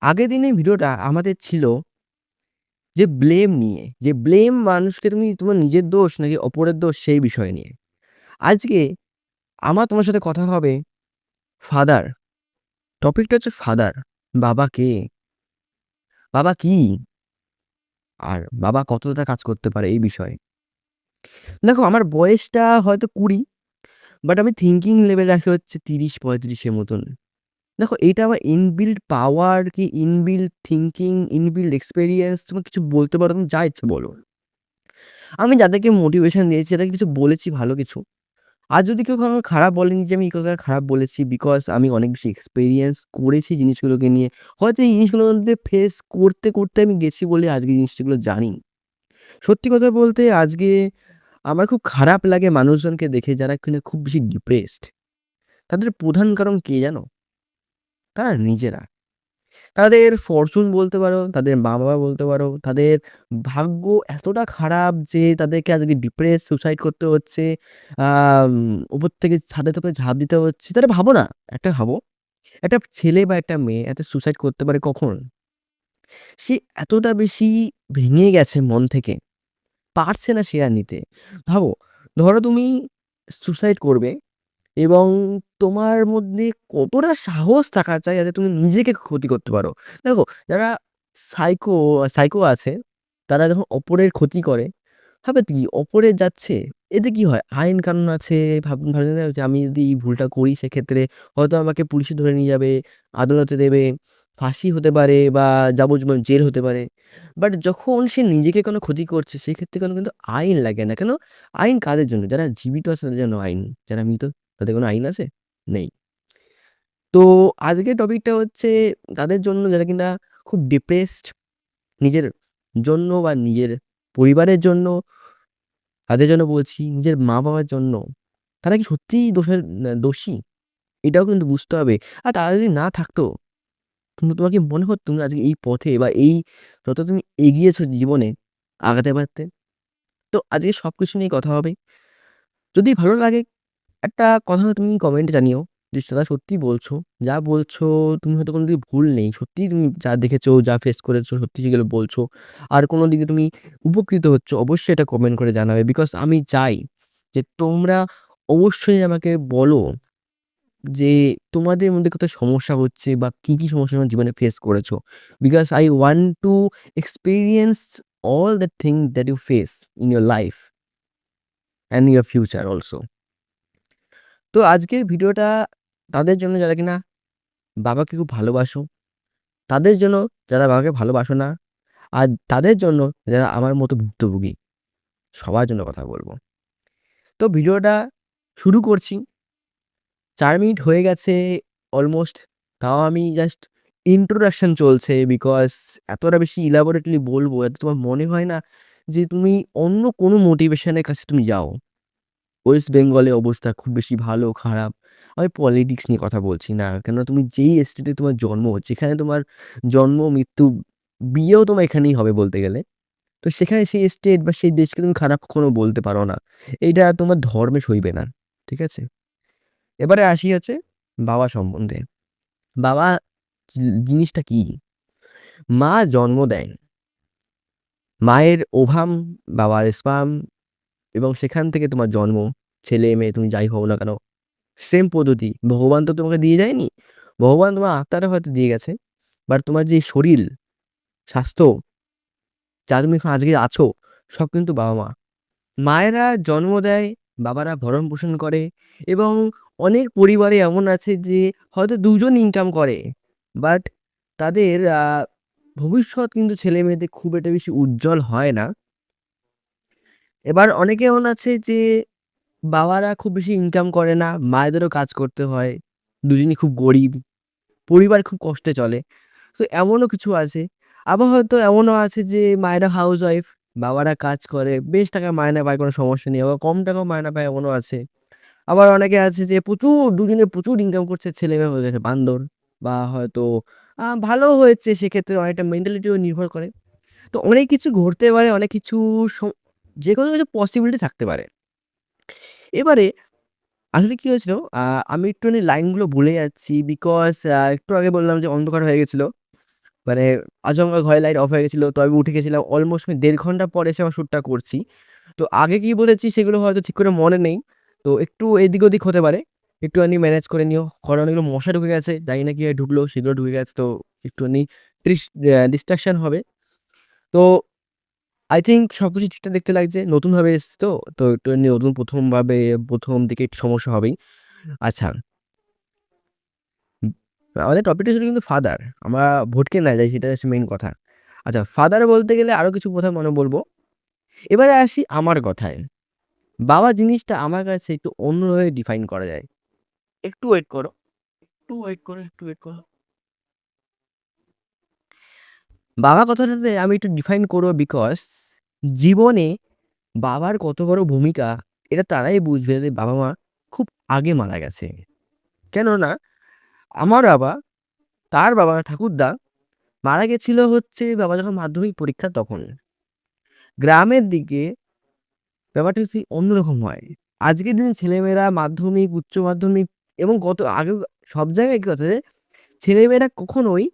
আগের দিনের ভিডিওটা আমাদের ছিল যে ব্লেম নিয়ে। যে ব্লেম মানুষকে তুমি তোমার নিজের দোষ নাকি অপরের দোষ সেই বিষয় নিয়ে। আজকে আমার তোমার সাথে কথা হবে ফাদার। টপিকটা হচ্ছে ফাদার। বাবা কে? বাবা কি? আর বাবা কতটা কাজ করতে পারে এই বিষয়ে। দেখো আমার বয়সটা হয়তো ২০ বাট আমি থিংকিং লেভেল রাখি হচ্ছে ৩০-৩৫ এর মতন। দেখো এইটা আমার ইনবিল্ট পাওয়ার কি ইনবিল্ট থিংকিং, ইনবিল্ট এক্সপেরিয়েন্স তুমি কিছু বলতে পারো, তুমি যা ইচ্ছা বলো। আমি যাদেরকে মোটিভেশন দিয়েছি তাদেরকে কিছু বলেছি ভালো কিছু। আর যদি কেউ কখনো খারাপ বলেনি যে আমি এই কথাটা খারাপ বলেছি বিকজ আমি অনেক বেশি এক্সপেরিয়েন্স করেছি জিনিসগুলোকে নিয়ে। হয়তো এই জিনিসগুলোর মধ্যে ফেস করতে, করতে আমি গেছি বলে আজকে জিনিসগুলো জানি। সত্যি কথা বলতে আজকে আমার খুব খারাপ লাগে মানুষজনকে দেখে যারা কিনা খুব বেশি ডিপ্রেসড। তাদের প্রধান কারণ কে জানো? তারা নিজেরা। তাদের ফরচুন বলতে পারো, তাদের মা-বাবা বলতে পারো, তাদের ভাগ্য এতটা খারাপ যে তাদেরকে আজকে ডিপ্রেস, সুসাইড করতে হচ্ছে। আম উপর থেকে ছাদের থেকে ঝাঁপ দিতে হচ্ছে। তাহলে ভাবো না, একটা ভাবো, একটা ছেলে বা একটা মেয়ে এত সুসাইড করতে পারে কখন? সে এতটা বেশি ভেঙে গেছে মন থেকে, পারছে না সে আর নিতে। ভাবো, ধরো তুমি সুসাইড করবে এবং তোমার মধ্যে কতটা সাহস থাকা চাই যাতে তুমি নিজেকে ক্ষতি করতে পারো। দেখো যারা সাইকো সাইকো আছে, তারা যখন অপরের ক্ষতি করে, ভাবে কি অপরে যাচ্ছে, এতে কি হয়? আইন কানুন আছে, ভাবছেন না যে আমি যদি এই ভুলটা করি সেক্ষেত্রে হয়তো আমাকে পুলিশে ধরে নিয়ে যাবে, আদালতে দেবে, ফাঁসি হতে পারে বা যাবজ্জীবন জেল হতে পারে। বাট যখন সে নিজেকে কোনো ক্ষতি করছে সেক্ষেত্রে কোনো কিন্তু আইন লাগে না। কেন? আইন কাদের জন্য? যারা জীবিত আছে তাদের জন্য আইন। যারা মৃত তাদের কোনো আইন আছে? নেই। তো আজকের টপিকটা হচ্ছে তাদের জন্য যারা কিনা খুব ডিপ্রেসড, নিজের জন্য বা নিজের পরিবারের জন্য, তাদের জন্য বলছি, নিজের মা-বাবার জন্য। তারা কি সত্যিই দোষী? এটাও কিন্তু বুঝতে হবে। আর তারা যদি না থাকতো, তোমাকে মনে হতো তুমি আজকে এই পথে বা এই যত তুমি এগিয়েছো জীবনে আগাতে পারতে? তো আজকে সবকিছু নিয়ে কথা হবে। যদি ভালো লাগে একটা কথা তুমি কমেন্টে জানিও যে দাদা সত্যি বলছো। যা বলছো তুমি হয়তো কোনো দিকে ভুল নেই। সত্যিই তুমি যা দেখেছো, যা ফেস করেছো সত্যি সেগুলো বলছো। আর কোনো দিকে তুমি উপকৃত হচ্ছ অবশ্যই এটা কমেন্ট করে জানাবে। বিকজ আমি চাই যে তোমরা অবশ্যই আমাকে বলো যে তোমাদের মধ্যে কোথায় সমস্যা হচ্ছে বা কি, কি সমস্যা তোমার জীবনে ফেস করেছো। Because I want to experience all the thing that you face in your life and your future also. তো আজকের ভিডিওটা তাদের জন্য যারা কিনা বাবাকে খুব ভালোবাসো, তাদের জন্য যারা বাবাকে ভালোবাসো না, আর তাদের জন্য যারা আমার মতো ভুক্তভোগী, সবার জন্য কথা বলবো। তো ভিডিওটা শুরু করছি। ৪ মিনিট হয়ে গেছে অলমোস্ট। তাও আমি জাস্ট ইন্ট্রোডাকশন চলছে বিকজ এতটা বেশি ইলাবোরেটলি বলবো যাতে তোমার মনে হয় না যে তুমি অন্য কোনো মোটিভেশনের কাছে তুমি যাও। ওয়েস্ট বেঙ্গলে অবস্থা খুব বেশি ভালো খারাপ। আমি পলিটিক্স নিয়ে কথা বলছি না। কেননা তুমি যেই স্টেটে তোমার জন্ম, যেখানে তোমার জন্ম, মৃত্যু, বিয়েও তোমার এখানেই হবে বলতে গেলে। তো সেখানে সেই স্টেট বা সেই দেশকে তুমি খারাপ কখনো বলতে পারো না। এইটা তোমার ধর্মে সইবে না। ঠিক আছে? এবারে আসি হচ্ছে বাবা সম্বন্ধে। বাবা জিনিসটা কি? মা জন্ম দেয়। মায়ের ওভাম, বাবার স্পার্ম এবং সেখান থেকে তোমার জন্ম। ছেলে-মেয়ে তুমি যাই হও না কেন, সেম পদ্ধতি। ভগবান তো তোমাকে দিয়ে যায়নি। ভগবান তোমার আত্মাটা হয়তো দিয়ে গেছে। বাট তোমার যে শরীর, স্বাস্থ্য, যা তুমি এখন আজকে আছো, সব কিন্তু বাবা-মা। মায়েরা জন্ম দেয়, বাবারা ভরণ-পোষণ করে এবং অনেক পরিবারে এমন আছে যে হয়তো ২ জন ইনকাম করে। বাট তাদের ভবিষ্যৎ কিন্তু ছেলে-মেয়েদের খুব একটা বেশি উজ্জ্বল হয় না। এবার অনেকে এমন আছে যে বাবারা খুব বেশি ইনকাম করে না, মায়েদেরও কাজ করতে হয়। দুজনই খুব গরিব। পরিবার খুব কষ্টে চলে। তো এমনও কিছু আছে। আবার হয়তো এমনও আছে যে মায়েরা হাউসওয়াইফ, বাবারা কাজ করে, বেশ টাকা মাইনে পায়, কোনো সমস্যা নেই। আবার কম টাকাও মাইনে পায় এমনও আছে। আবার অনেকে আছে যে প্রচুর, দুজনে প্রচুর ইনকাম করছে, ছেলে-মেয়ে হয়ে গেছে বান্দর বা হয়তো ভালো হয়েছে, সেক্ষেত্রে অনেকটা মেন্টালিটিও নির্ভর করে। তো অনেক কিছু ঘটতে পারে, অনেক কিছু স যেকোনো কিছু পসিবিলিটি থাকতে পারে। এবারে আসলে কি হয়েছিল, আমি একটুখানি লাইনগুলো ভুলে যাচ্ছি বিকজ একটু আগে বললাম যে অন্ধকার হয়ে গেছিল। মানে আচমকা ঘরে লাইট অফ হয়ে গেছিল। তো আমি উঠে গেছিলাম। অলমোস্ট আমি ১.৫ ঘন্টা পরে এসে আমার শ্যুটটা করছি। তো আগে কি বলেছি সেগুলো হয়তো ঠিক করে মনে নেই। তো একটু এদিক ওদিক হতে পারে। একটুখানি ম্যানেজ করে নিও। ঘরে অনেকগুলো মশা ঢুকে গেছে। জানি না কিভাবে ঢুকলো, সেগুলো ঢুকে গেছে। তো একটুখানি ডিস্ট্রাকশন হবে। তো আই থিংক সবকিছু ঠিকঠাক দেখতে লাগছে। নতুনভাবে এসেছি তো। তো একটুখানি নতুন ১ম দিকে একটু সমস্যা হবেই। আচ্ছা, উম আমাদের টপিকটা ছিল কিন্তু ফাদার। আমরা ভটকে না যাই, সেটা হচ্ছে মেইন কথা। আচ্ছা, ফাদার বলতে গেলে আরো কিছু কথা বলব। এবারে আসি আমার কথায়। বাবা জিনিসটা আমার কাছে একটু অন্যভাবে ডিফাইন করা যায়। একটু ওয়েট করো, একটু ওয়েট করো। বাবা কথাটাতে আমি একটু ডিফাইন করব বিকজ জীবনে বাবার কত বড় ভূমিকা এটা তারাই বুঝবে যে বাবা-মা খুব আগে মারা গেছে। কেননা আমার বাবা, তার বাবা ঠাকুরদা মারা গেছিল হচ্ছে বাবা যখন মাধ্যমিক পরীক্ষা তখন। গ্রামের দিকে ব্যাপারটা হচ্ছে অন্যরকম হয়। আজকের দিনে ছেলেমেয়েরা মাধ্যমিক, উচ্চ মাধ্যমিক এবং আগেও সব জায়গায় কি কথা যে ছেলেমেয়েরা কখনোই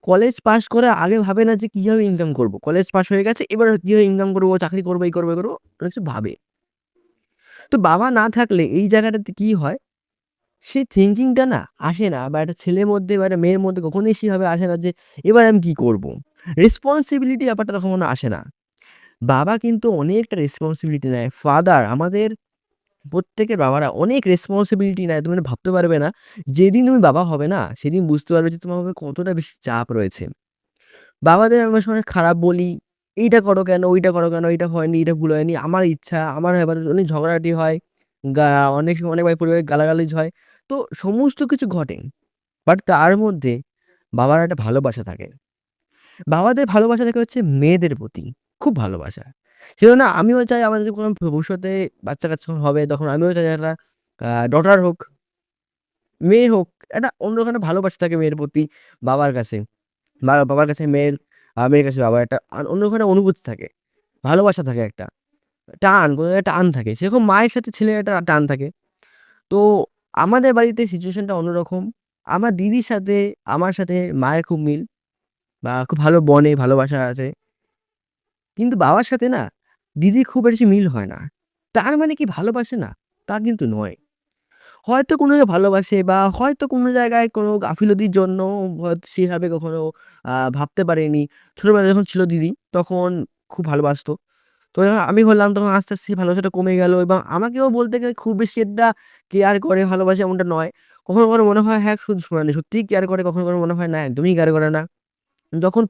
কলেজ পাস করার আগে ভাবে না যে কিভাবে ইনকাম করব। কলেজ পাস হয়ে গেছে এবার কিভাবে ইনকাম করব, চাকরি করব, এই করব, অনেক কিছু ভাবে। তো বাবা না থাকলে এই জায়গাটাতে কি হয়, সেই থিংকিংটা না আসে না বা একটা ছেলের মধ্যে বা একটা মেয়ের মধ্যে কখনোই সেভাবে আসে না যে এবার আমি কি করব? রেসপন্সিবিলিটি ব্যাপারটা কখনো আসে না। বাবা কিন্তু অনেকটা রেসপন্সিবিলিটি নেয়। ফাদার আমাদের প্রত্যেকের বাবারা অনেক রেসপন্সিবিলিটি নেয়। তুমি ভাবতে পারবে না। যেদিন তুমি বাবা হবে না, সেদিন বুঝতে পারবে যে তোমার উপরে কতটা বেশি চাপ রয়েছে। বাবাদের আমরা সময় খারাপ বলি, "এইটা করো কেন? ওইটা করো কেন? এইটা হয়নি, এটা ভুল হয়নি। আমার ইচ্ছা, আমার এবার" অনেক ঝগড়াঝাটি হয়। গা অনেক সময় অনেকবার পরিবারে গালাগালিজ হয়। তো সমস্ত কিছু ঘটে। বাট তার মধ্যে বাবার একটা ভালোবাসা থাকে। বাবাদের ভালোবাসা থাকে হচ্ছে মেয়েদের প্রতি। খুব ভালোবাসা। সেজন্য আমিও চাই আমার যদি কোনো ভবিষ্যতে বাচ্চা-কাচ্চা যখন হবে তখন আমিও চাই একটা ডটার হোক, মেয়ে হোক, একটা অন্যখানে ভালোবাসা থাকে মেয়ের প্রতি বাবার কাছে। বাবার কাছে মেয়ের কাছে বাবার একটা অন্যখানে অনুভূতি থাকে। ভালোবাসা থাকে একটা। টান, কোথাও একটা টান থাকে। সেরকম মায়ের সাথে ছেলের একটা টান থাকে। তো আমাদের বাড়িতে সিচুয়েশনটা অন্যরকম। আমার দিদির সাথে আমার সাথে মায়ের খুব মিল বা খুব ভালো বনে ভালোবাসা আছে। কিন্তু বাবার সাথে না দিদির খুব বেশি মিল হয় না। তার মানে কি ভালোবাসে না? তা কিন্তু নয়। হয়তো কোনো জায়গায় ভালোবাসে বা হয়তো কোনো জায়গায় কোনো গাফিলতির জন্য সেভাবে কখনো ভাবতে পারেনি। ছোটবেলায় যখন ছিল দিদি তখন খুব ভালোবাসতো। তো যখন আমি হলাম তখন আস্তে, আস্তে সেই ভালোবাসাটা কমে গেল এবং আমাকেও বলতে গেলে খুব বেশি একটা কেয়ার করে ভালোবাসে এমনটা নয়। কখনো, কখনো মনে হয় হ্যাঁ, মানে সত্যিই কেয়ার করে, কখনো, কখনো মনে হয় না একদমই কেয়ার করে না। যখন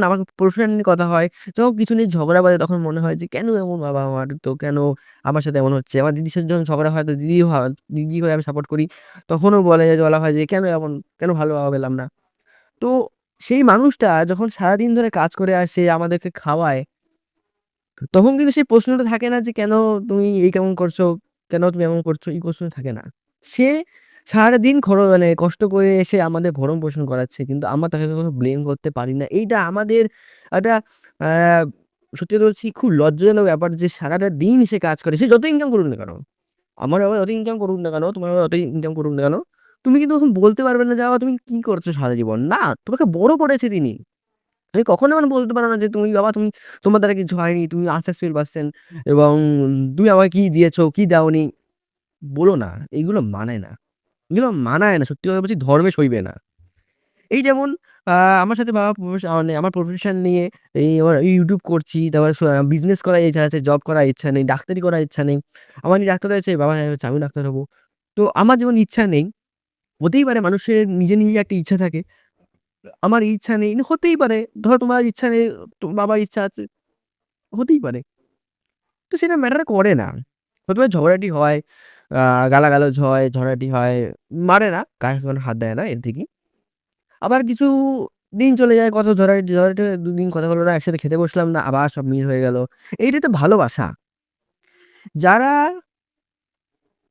আমার প্রফেশন নিয়ে কথা হয়, যখন কিছু নিয়ে ঝগড়া বাজে তখন মনে হয় যে কেন এমন বাবা আমার? তো কেন আমার সাথে এমন হচ্ছে? আমার দিদির সাথে যখন ঝগড়া হয় তো দিদি হয়ে আমি সাপোর্ট করি। তখনও বলা হয় যে কেন এমন? কেন ভালো বাবা পেলাম না? তো সেই মানুষটা যখন সারাদিন ধরে কাজ করে আসে, আমাদেরকে খাওয়ায়, তখন কিন্তু সেই প্রশ্নটা থাকে না যে কেন তুমি এই কেমন করছো? কেন তুমি এমন করছো? এই প্রশ্ন থাকে না। সে সারাদিন মানে কষ্ট করে এসে আমাদের ভরণ-পোষণ করাচ্ছে। কিন্তু আমরা তাকে কখনো ব্লেম করতে পারি না। এইটা আমাদের একটা আ সত্যি কথা বলছি খুব লজ্জাজনক ব্যাপার যে সারাটা দিন সে কাজ করে। সে যতই ইনকাম করুক না কেন, আমার বাবা যতই ইনকাম করুক না কেন, তোমার বাবা যতই ইনকাম করুক না কেন, তুমি কিন্তু তখন বলতে পারবে না যে, "বাবা তুমি কি করছো সারা জীবন?" না, তোমাকে বড় করেছে তিনি। তুমি কখনো বলতে পারো না যে, তুমি তোমার দ্বারা কিছু হয়নি। তুমি আনসাকসেসফুল পারসন এবং তুমি আমাকে কি দিয়েছো, কি দাওনি?" বলো না। এগুলো মানায় না। এগুলো মানায় না। সত্যি কথা বলছি ধর্মে সইবে না। এই যেমন আ আমার সাথে বাবা মানে আমার প্রফেশন নিয়ে আমার YouTube করছি। তারপরে বিজনেস করার ইচ্ছা আছে, জব করার ইচ্ছা নেই, ডাক্তারি করার ইচ্ছা নেই। আমার ডাক্তার হয়েছে, বাবা হ্যাঁ, হচ্ছে আমিও ডাক্তার হবো। তো আমার যেমন ইচ্ছা নেই, হতেই পারে মানুষের নিজে একটা ইচ্ছা থাকে। আমার ইচ্ছা নেই, হতেই পারে। ধরো তোমার ইচ্ছা নেই, তোমার বাবার ইচ্ছা আছে, হতেই পারে। তো সেটা ম্যাটার করে না। হতে পারে ঝগড়াঝাটি হয়, আ গালাগালাজ হয়, ঝগড়াঝাটি হয়। মারে না, গায়ে কখনো হাত দেয় না এর থেকেই। আবার কিছু দিন চলে যায়, কত ঝগড়াঝাটি ২ দিন কথা হলো না, একসাথে খেতে বসলাম না, আবার সব মিল হয়ে গেল। এইটাই তো ভালোবাসা। যারা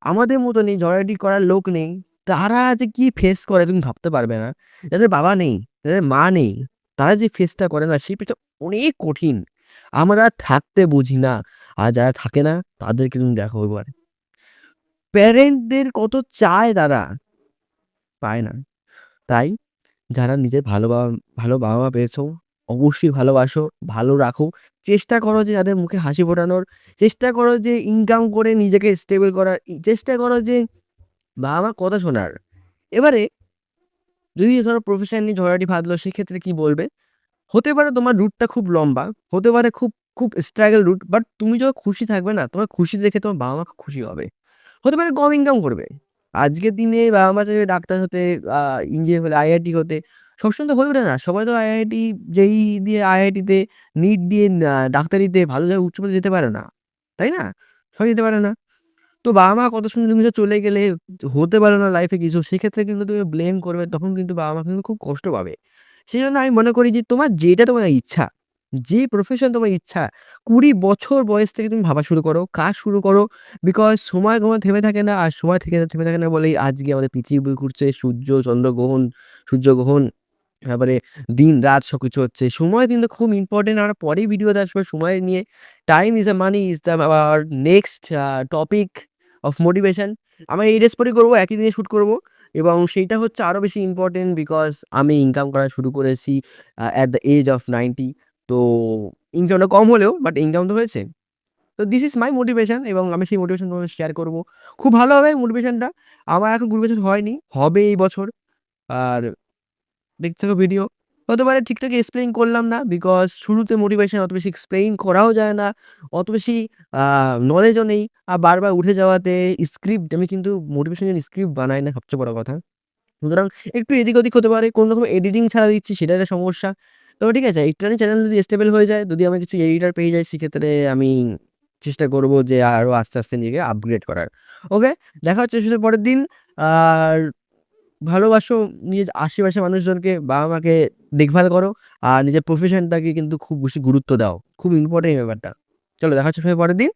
আমাদের মতনই ঝগড়াঝাটি করার লোক নেই, তারা যে কি ফেস করে তুমি ভাবতে পারবে না। যাদের বাবা নেই, যাদের মা নেই, তারা যে ফেসটা করে না সেই ফেসটা অনেক কঠিন। আমরা থাকতে বুঝি না। আর যারা থাকে না তাদেরকে তুমি দেখো এবার। প্যারেন্টদের কত চায় তারা, পায় না। তাই যারা নিজের ভালো বাবা-মা পেয়েছো, অবশ্যই ভালোবাসো, ভালো রাখো। চেষ্টা করো যে তাদের মুখে হাসি ফোটানোর, চেষ্টা করো যে ইনকাম করে নিজেকে স্টেবল করার, চেষ্টা করো যে বাবা-মার কথা শোনার। এবারে যদি ধরো প্রফেশন নিয়ে ঝগড়াঝাটি বাঁধলো সেক্ষেত্রে কি বলবে? হতে পারে তোমার রুটটা খুব লম্বা, হতে পারে খুব স্ট্রাগল রুট, বাট তুমি যখন খুশি থাকবে না, তোমার খুশি দেখে তোমার বাবা-মা খুব খুশি হবে। হতে পারে কম ইনকাম করবে। আজকের দিনে বাবা-মা চাইবে ডাক্তার হতে, ইঞ্জিনিয়ার হলে, আইআইটি হতে। সবসময় তো হয়ে ওঠে না। সবাই তো আইআইটি, জেইই দিয়ে আইআইটিতে, নিট দিয়ে ডাক্তারিতে ভালো জায়গায় উচ্চ পদে যেতে পারে না। তাই না? সবাই যেতে পারে না। তো বাবা-মা কথা শুনে তুমি যে চলে গেলে, হতে পারে না লাইফে কিছু, সেক্ষেত্রে কিন্তু তুমি ব্লেম করবে। তখন কিন্তু বাবা-মা কিন্তু খুব কষ্ট পাবে। সেজন্য আমি মনে করি যে তোমার ইচ্ছা, যে প্রফেশন তোমার ইচ্ছা, ২০ বছর বয়স থেকে তুমি ভাবা শুরু করো, কাজ শুরু করো। বিকজ সময় কখনো থেমে থাকে না। আর সময় থেমে থাকে না বলেই আজকে আমাদের পৃথিবী ঘুরছে, সূর্য, চন্দ্রগ্রহণ, সূর্যগ্রহণ, তারপরে দিন-রাত সবকিছু হচ্ছে। সময় কিন্তু খুব ইম্পোর্টেন্ট। আমরা পরেই ভিডিওতে আসবো সময় নিয়ে। Time is a money is the our next topic of motivation. আমরা এই ড্রেস পরেই করবো, একই দিনে শুট করবো এবং সেইটা হচ্ছে আরো বেশি ইম্পোর্টেন্ট বিকজ আমি ইনকাম করা শুরু করেছি অ্যাট দ্য এজ অফ 90। তো ইনকামটা কম হলেও বাট ইনকাম তো হয়েছে। তো দিস ইজ মাই মোটিভেশন এবং আমি সেই মোটিভেশন তোমাদের শেয়ার করবো। খুব ভালো হবে মোটিভেশনটা। আমার এখন ২০ বছর হয়নি, হবে এই বছর। আর দেখতে থাকো ভিডিও। হতে পারে ঠিকঠাক এক্সপ্লেইন করলাম না বিকজ শুরুতে মোটিভেশন অত বেশি এক্সপ্লেইন করাও যায় না। অত বেশি নলেজও নেই। বারবার উঠে যাওয়াতে স্ক্রিপ্ট, আমি কিন্তু মোটিভেশনের জন্য স্ক্রিপ্ট বানাই না সবচেয়ে বড় কথা। সুতরাং একটু এদিক ওদিক হতে পারে। কোনো রকম এডিটিং ছাড়া দিচ্ছি সেটা একটা সমস্যা। তবে ঠিক আছে, একটুখানি চ্যানেল যদি স্টেবল হয়ে যায়, যদি আমি কিছু এডিটর পেয়ে যাই, সেক্ষেত্রে আমি চেষ্টা করব যে আরো আস্তে নিজেকে আপগ্রেড করার। ওকে? দেখা হচ্ছে এর সাথে পরের দিন। আর ভালোবাসো নিজের আশেপাশের মানুষজনকে, বাবা-মাকে দেখভাল করো। আর নিজের প্রফেশনটাকে কিন্তু খুব বেশি গুরুত্ব দাও। খুব ইম্পোর্টেন্ট এই ব্যাপারটা। চলো দেখা হচ্ছে পরের দিন।